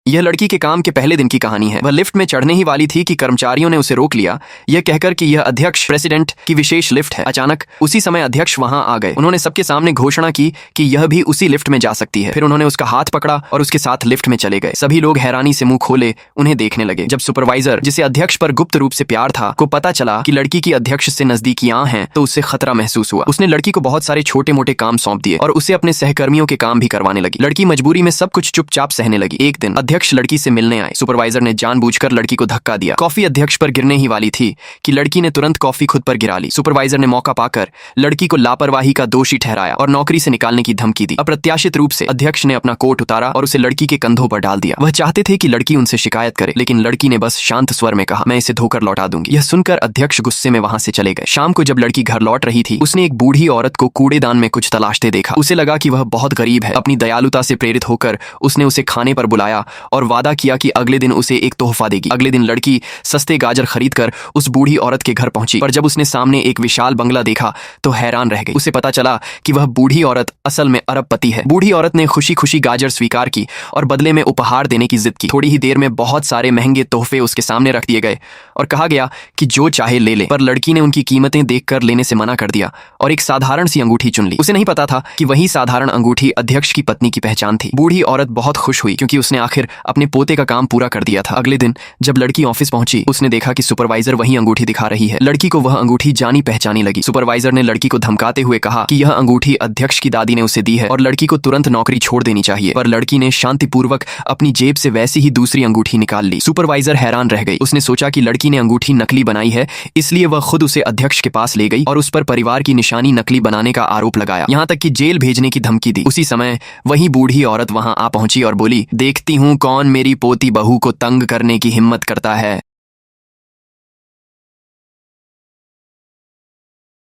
यह लड़की के काम के पहले दिन की कहानी है। वह लिफ्ट में चढ़ने ही वाली थी कि कर्मचारियों ने उसे रोक लिया, यह कहकर कि यह अध्यक्ष प्रेसिडेंट की विशेष लिफ्ट है। अचानक उसी समय अध्यक्ष वहां आ गए। उन्होंने सबके सामने घोषणा की कि यह भी उसी लिफ्ट में जा सकती है। फिर उन्होंने उसका हाथ पकड़ा और उसके साथ लिफ्ट में चले गए। सभी लोग हैरानी से मुंह खोले उन्हें देखने लगे। जब सुपरवाइजर, जिसे अध्यक्ष पर गुप्त रूप से प्यार था, को पता चला कि लड़की की अध्यक्ष से नजदीकियां हैं, तो उससे खतरा महसूस हुआ। उसने लड़की को बहुत सारे छोटे मोटे काम सौंप दिए और उसे अपने सहकर्मियों के काम भी करवाने लगी। लड़की मजबूरी में सब कुछ चुपचाप सहने लगी। एक दिन अध्यक्ष लड़की से मिलने आए। सुपरवाइजर ने जानबूझकर लड़की को धक्का दिया। कॉफी अध्यक्ष पर गिरने ही वाली थी कि लड़की ने तुरंत कॉफी खुद पर गिरा ली। सुपरवाइजर ने मौका पाकर लड़की को लापरवाही का दोषी ठहराया और नौकरी से निकालने की धमकी दी। अप्रत्याशित रूप से अध्यक्ष ने अपना कोट उतारा और उसे लड़की के कंधों पर डाल दिया। वह चाहते थे कि लड़की उनसे शिकायत करे, लेकिन लड़की ने बस शांत स्वर में कहा, मैं इसे धोकर लौटा दूंगी। यह सुनकर अध्यक्ष गुस्से में वहां से चले गए। शाम को जब लड़की घर लौट रही थी, उसने एक बूढ़ी औरत को कूड़ेदान में कुछ तलाशते देखा। उसे लगा कि वह बहुत गरीब है। अपनी दयालुता से प्रेरित होकर उसने उसे खाने पर बुलाया और वादा किया कि अगले दिन उसे एक तोहफा देगी। अगले दिन लड़की सस्ते गाजर खरीदकर उस बूढ़ी औरत के घर पहुंची, पर जब उसने सामने एक विशाल बंगला देखा तो हैरान रह गई। उसे पता चला कि वह बूढ़ी औरत असल में अरबपति है। बूढ़ी औरत ने खुशी खुशी गाजर स्वीकार की और बदले में उपहार देने की जिद की। थोड़ी ही देर में बहुत सारे महंगे तोहफे उसके सामने रख दिए गए और कहा गया कि जो चाहे ले ले, पर लड़की ने उनकी कीमतें देखकर लेने से मना कर दिया और एक साधारण सी अंगूठी चुन ली। उसे नहीं पता था कि वही साधारण अंगूठी अध्यक्ष की पत्नी की पहचान थी। बूढ़ी औरत बहुत खुश हुई क्योंकि उसने आखिर अपने पोते का काम पूरा कर दिया था। अगले दिन जब लड़की ऑफिस पहुंची, उसने देखा कि सुपरवाइजर वही अंगूठी दिखा रही है। लड़की को वह अंगूठी जानी पहचानी लगी। सुपरवाइजर ने लड़की को धमकाते हुए कहा कि यह अंगूठी अध्यक्ष की दादी ने उसे दी है और लड़की को तुरंत नौकरी छोड़ देनी चाहिए, पर लड़की ने शांतिपूर्वक अपनी जेब से वैसी ही दूसरी अंगूठी निकाल ली। सुपरवाइजर हैरान रह गई। उसने सोचा कि लड़की ने अंगूठी नकली बनाई है, इसलिए वह खुद उसे अध्यक्ष के पास ले गई और उस पर परिवार की निशानी नकली बनाने का आरोप लगाया, यहाँ तक कि जेल भेजने की धमकी दी। उसी समय वही बूढ़ी औरत वहां आ पहुंची और बोली, देखती हूँ कौन मेरी पोती बहू को तंग करने की हिम्मत करता है।